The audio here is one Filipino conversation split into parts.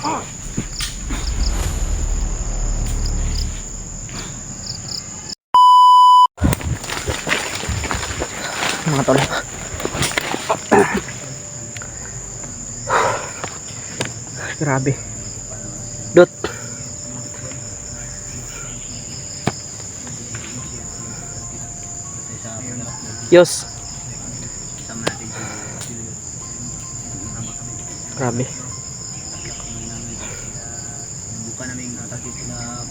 Mga tol. Grabe. Dot. Yos. Grabe. Bukan namin nakakit na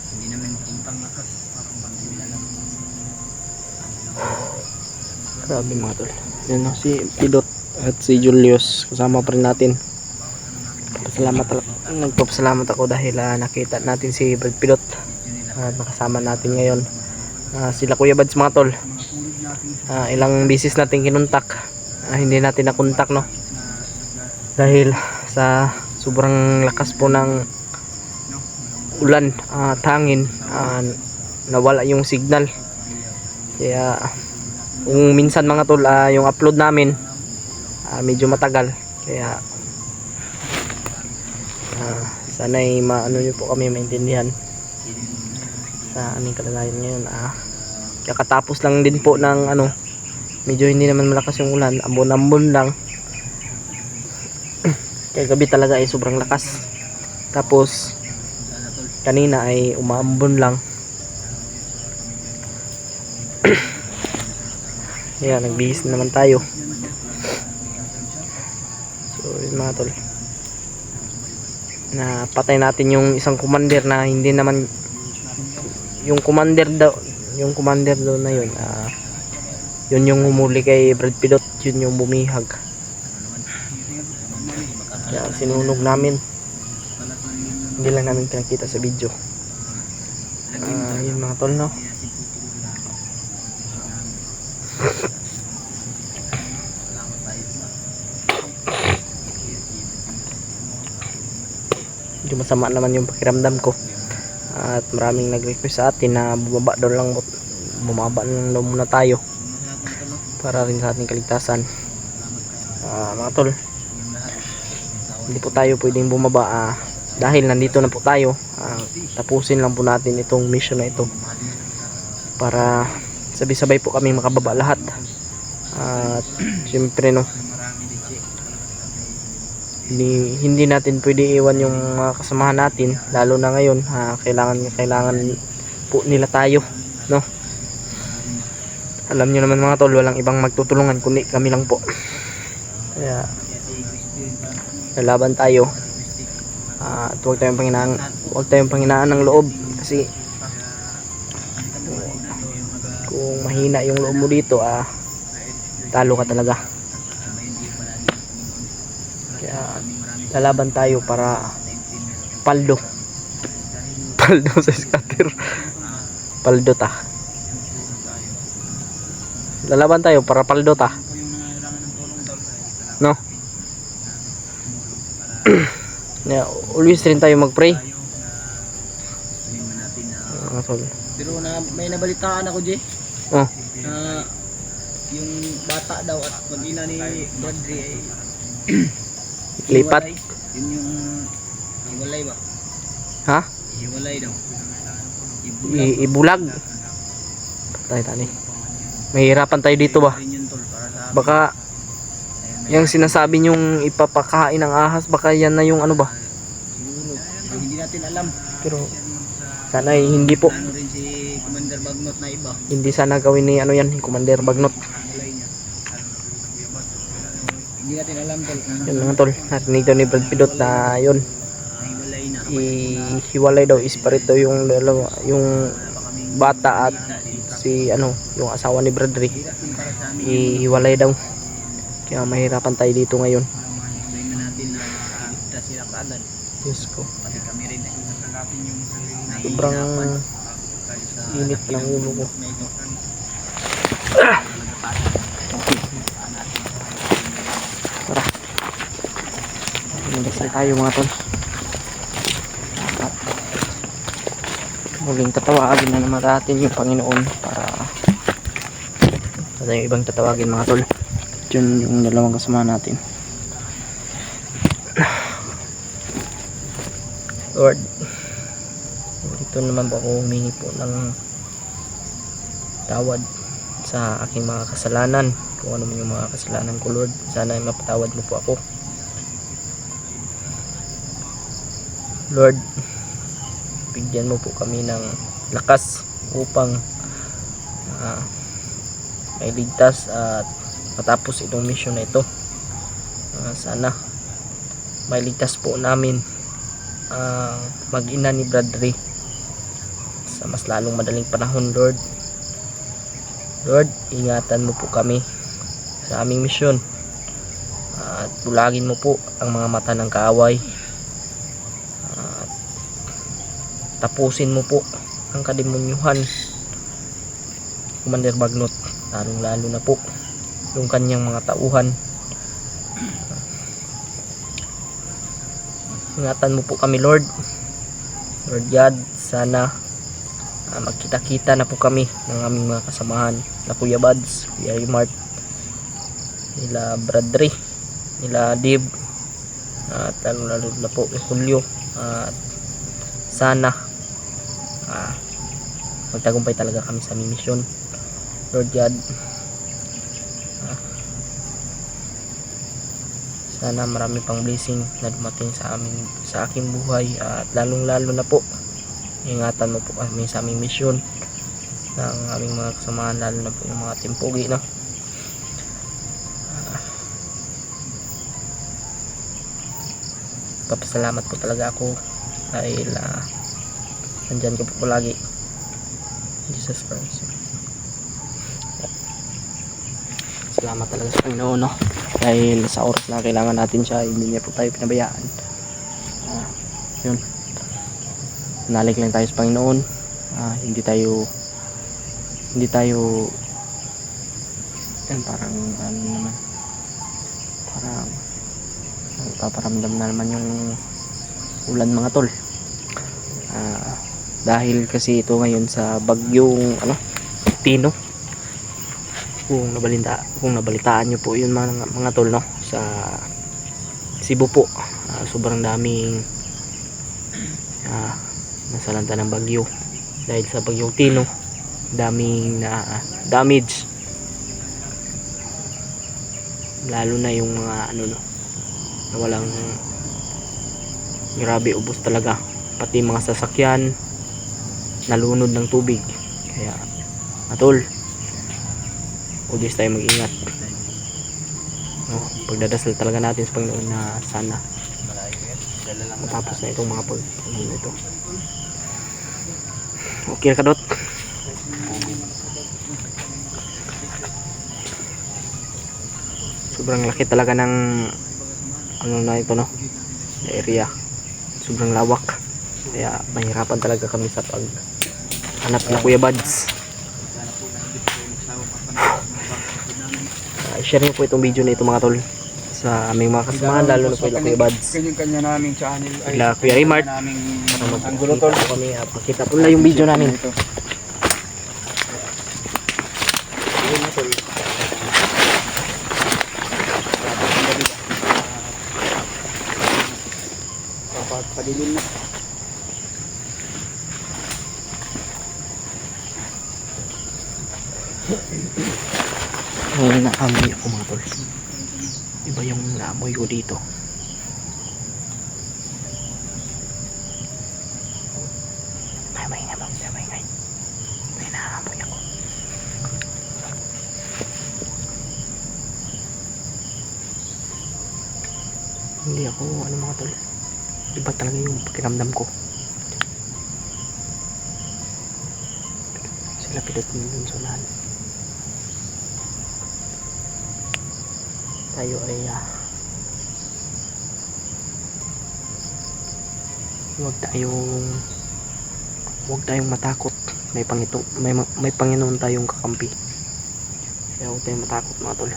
hindi namin puntang lakas parang pangkila lang. Grabe mga tol. Yan o, si Pidot at si Julius kasama pa rin natin. Nagpapasalamat ako dahil nakita natin si Brad Pidot at nakasama natin ngayon. Sila Kuya Bads mga tol. Ilang bisis natin kinuntak, hindi natin nakontak no, dahil sa sobrang lakas po ng ulan at hangin, nawala yung signal. Kaya kung minsan mga tol, yung upload namin medyo matagal, kaya sana'y maano nyo po kami maintindihan sa aming kalagayan ngayon. Kakatapos lang din po ng medyo hindi naman malakas yung ulan, ambon-ambon lang. Kaya gabi talaga ay sobrang lakas, tapos kanina ay umaambon lang. Ayan, nagbihis na naman tayo. So yun mga tol, na patay natin yung isang commander na hindi naman yung commander daw na yun, yun yung humuli kay Brad Pidot, yun yung bumihag, kaya sinunog namin, hindi lang namin pinakita sa video. Yun mga tol no. Medyo masama naman yung pakiramdam ko, at maraming nag-request sa atin na bumaba lang muna tayo para rin sa ating kaligtasan. Mga tol, hindi po tayo pwedeng bumaba dahil nandito na po tayo. Tapusin lang po natin itong mission na ito para sabay-sabay po kami makababa lahat. At syempre no, hindi natin pwede iwan yung mga kasamahan natin, lalo na ngayon. Kailangan po nila tayo no. Alam nyo naman mga tol, walang ibang magtutulungan kundi kami lang po. Kaya lalaban tayo, at huwag tayong panghinaan ng loob, kasi kung mahina yung loob mo dito, talo ka talaga. Kaya lalaban tayo para paldo sa scatter. Paldo ta. Lalaban tayo para paldo ta. No? Yeah, always rin tayo mag-pray. Pero may nabalitaan ako, Jay. Oh. Yung bata daw at mag-ina ni Bradley ay lipat. Yun yung hiwalay ba? Ha? Hiwalay daw. Ibulag. Patay tani. Mahirapan tayo dito ba? Baka yung sinasabi nyong ipapakain ng ahas, baka yan na yung ano ba? Siguro. Hindi natin alam. Pero sana hindi po. Ano rin si Commander Bagnot na iba. Hindi sana gawin ni yan, Commander Bagnot. Hindi natin alam tol. Yan mga tol, narinig daw ni Brad Pidot na yun, ihiwalay daw, isparito yung dalawa, yung bata at si yung asawa ni Bradley, ihiwalay daw. Kaya mahirapan tayo dito ngayon. Diyos ko, sobrang init ng ulo ko. Tara, magdasal tayo mga tol. Muling tatawagin na naman natin yung Panginoon para sa yung ibang tatawagin mga tol. Yun yung dalawang kasama natin. Lord, ito naman po ako humingi po ng tawad sa aking mga kasalanan, kung ano man yung mga kasalanan ko Lord, sana ay mapatawad mo po ako Lord. Bigyan mo po kami ng lakas upang may ligtas at matapos itong mission na ito. Sana may ligtas po namin mag-ina ni Bradley sa mas lalong madaling panahon Lord. Lord, ingatan mo po kami sa aming misyon at bulagin mo po ang mga mata ng kaaway at tapusin mo po ang kademonyuhan Commander Bagnot, lalong lalo na po yung kanyang mga tauhan. Ingatan mo po kami Lord. Lord God, sana magkita-kita na po kami ng aming mga kasamahan na Kuya Buds, Kuya Mart, nila Bradley, nila Dib, at lalo na po Julio, at sana magtagumpay talaga kami sa aming mission Lord God. Sana marami pang blessing na dumating sa aking buhay at lalong lalo na po ingatan mo po kami sa aming mission ng aming mga kasamahan, lalo na po yung mga timpugi no. Papasalamat po talaga ako dahil nandyan ko po lagi Jesus Christ. Salamat talaga sa Panginoon no, dahil sa oras na kailangan natin siya hindi niya po tayo pinabayaan. Yun, nalik lang tayo sa Panginoon. Hindi tayo yan, parang ano naman, parang paparamdam na naman yung ulan mga tol. Dahil kasi ito ngayon sa bagyong Tino, kung nabalitaan nyo po yun mga tol no, sa Cebu po, sobrang daming nasalanta ng bagyo dahil sa bagyong Tino, daming damage, lalo na yung mga na walang, grabe, ubos talaga, pati mga sasakyan nalunod ng tubig. Kaya atol, always tayo mag-ingat no? Pagdadasal talaga natin sa Panginoon na sana matapos na itong mga pagpunong ito. Okay ka Dot? Sobrang laki talaga ng na ito no, area, sobrang lawak, kaya mahirapan talaga kami sa paghanap na Kuya Buds. Share nyo po itong video na ito mga tol sa aming mga kasamahan, lalo na po ila Kuya Buds, Kanya naming channel ay ila Kuya Raymart, ang gulo tol kami pakita po na yung video namin. Padilim na. Ngayon naamoy ako mga tol, iba yung naamoy ko dito. May naamoy ako. Hindi ako mga tol, iba talaga yung pakiramdam ko. Sila pilot ng sunan, tayo ay huwag tayong matakot. May Panginoon tayong kakampi, kaya huwag tayong matakot mga tol.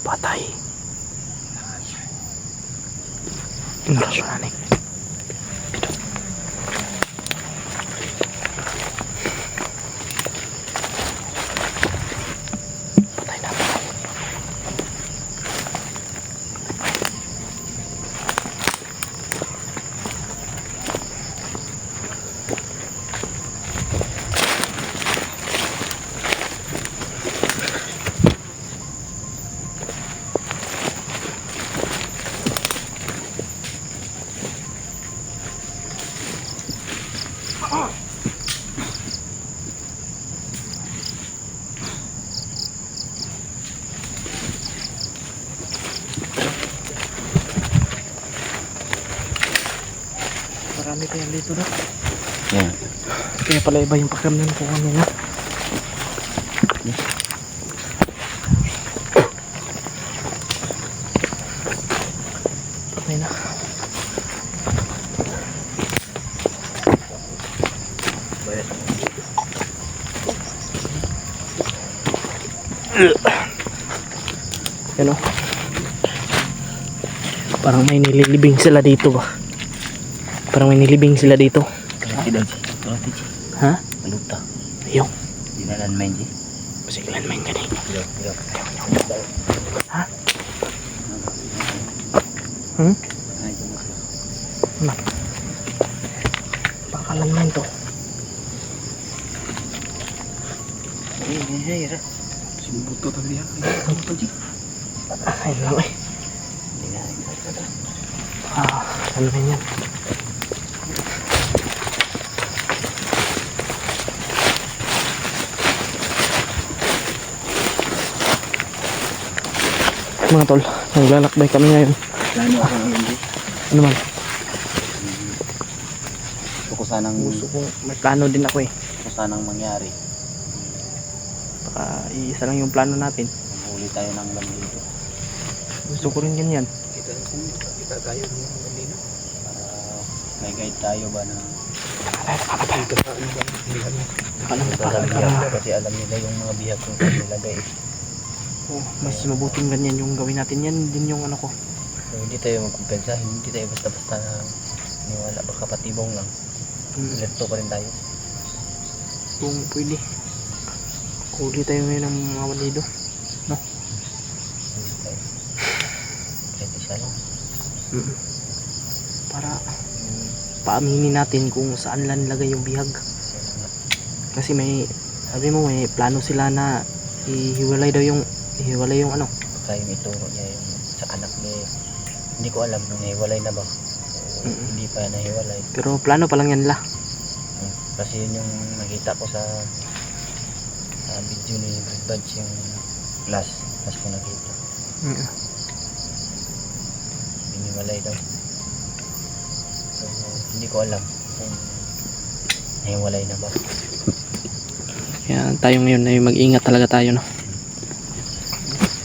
Patay. Ingrasyon na ni. Patay na. Marami pa yan dito na. Yan. Kaya pala iba yung pakiramdam ko kanina. Patay na. Yan o. Parang may nililibing sila dito ba? Parang may nilibing sila dito. Ha? Maluta. Ayaw. Dinalan main ji. Pasiglan main ka na. Ayaw. Ha? Hmm? Ano? Bakalan main to. Ini Simbuto tadi ya. Simbuto ji. Ayun lang eh. Ano ba yan? Mga tol, naglalakbay kami ngayon. Plano ako ngayon ji. Ano man? Gusto ko sanang May plano din ako eh. gusto sanang mangyari. Baka iisa lang yung plano natin. Huli tayo ng bandido. Gusto ko rin ganyan. Kita tayo ng bandido. Para may guide tayo ba na dito sa ano ba bihag mo. Kasi alam nila yung mga bihag kung saan nilagay. Oh, mas mabuting ganyan yung gawin natin. Yan din yung ano ko. So, hindi tayo magkumpensa, hindi tayo basta-basta niwala, baka patibong lang. Lerto pa rin tayo. Kung pwede. Huli tayo ngayon ng mga bandido. No? Hindi tayo. Kahit isa lang. Para paaminin natin kung saan lang nilagay yung bihag. Kasi may, sabi mo may plano sila na ihiwalay yung ano. Baka yung ituro niya yung sa anak niya. Hindi ko alam kung nahiwalay na ba. O, hindi pa nahiwalay. Pero plano pa lang yan nila. Kasi yun yung nakita ko sa video ni Brad Badge yung last ko nakita. Hiniwalay daw. So, hindi ko alam kung nahiwalay na ba. Kaya tayo ngayon ay mag-ingat talaga tayo, no?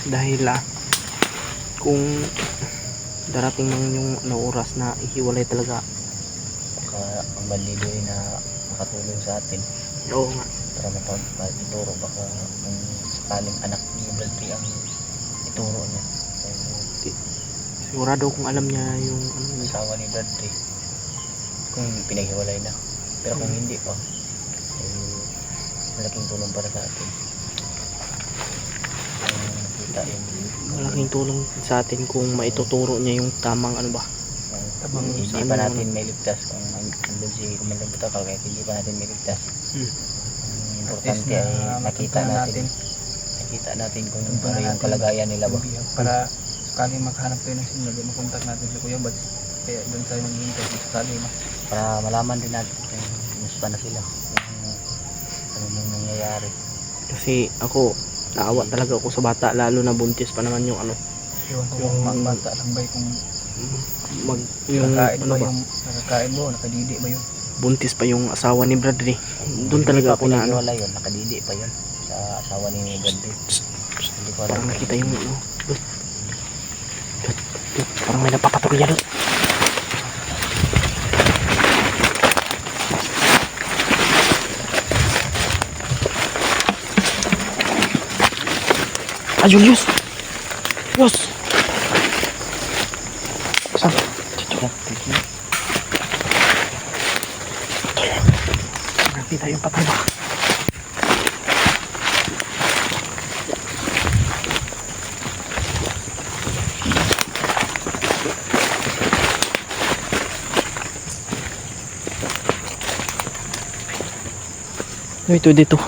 Dahil kung darating man yung oras na ihiwalay talaga. Baka ang bandido ay na makatulong sa atin Oo nga. para mapagituro. Baka kung sakaling anak ni Bradley ang ituro niya. So, Sigurado kung alam niya yung ano, asawa ni Bradley kung pinaghiwalay na. Pero kung hindi pa, malaking tulong para sa atin. Nakita yung malaking tulong sa atin kung maituturo niya yung tamang ano ba. hindi saan pa yung natin may ligtas kung andun si Kumandang Butakal, kaya hindi pa natin may ligtas. Ang importante ay nakita natin kung ano yung kalagayan nila ba. Para sakali maghanap tayo ng signal, makontak natin si Kuya Bads. Kaya doon tayo maghihintay kung sakali Para malaman din natin kung kumusta na sila, kung ano nang nangyayari. Kasi ako naawa talaga ako sa bata, lalo na buntis pa naman yung ano, yung mga bata lang ba kung yung nakakain ano ba ba, yung nakakain mo, nakadidi ba yun? buntis pa yung asawa ni Bradley. Doon talaga ako na ano, pinaghiwalay yun, nakadidi pa yun sa asawa ni Bradley. Hindi ko alam. parang nakita yung ano, parang may napapatrolya doon. Julius! Diyos! Saan? Nakita yung patay ba? Ito dito.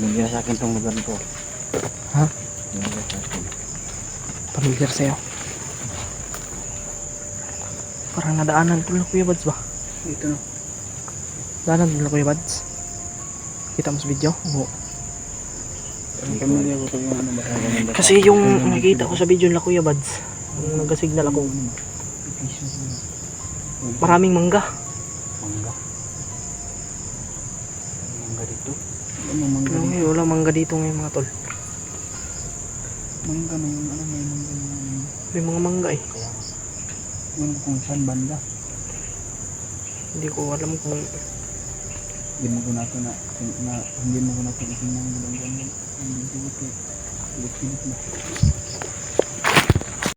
Bigyan sa akin tong lugar ko. Ha? Bigyan sa akin. Pamilyar sa'yo. Parang nadaanan ko lang Kuya Bads ba? Ito no. Daanan mo lang Kuya Bads. Kita mo sa video? Oo. Ang pamilya ko to yung ano ba? Kasi yung nakita ko sa video nila Kuya Bads, yung nagasignal ako, maraming mangga. Mangga. Mangga dito. Ano mangga? Ay, wala mangga dito ngayon mga tol. Mangga na yung ano, may mangga na yung May mga mangga eh. yung kung saan banda. Hindi ko alam kung Hindi mo ko nato na hindi mo ko nato itingnan mo lang ganyan. Hindi ko pilit na.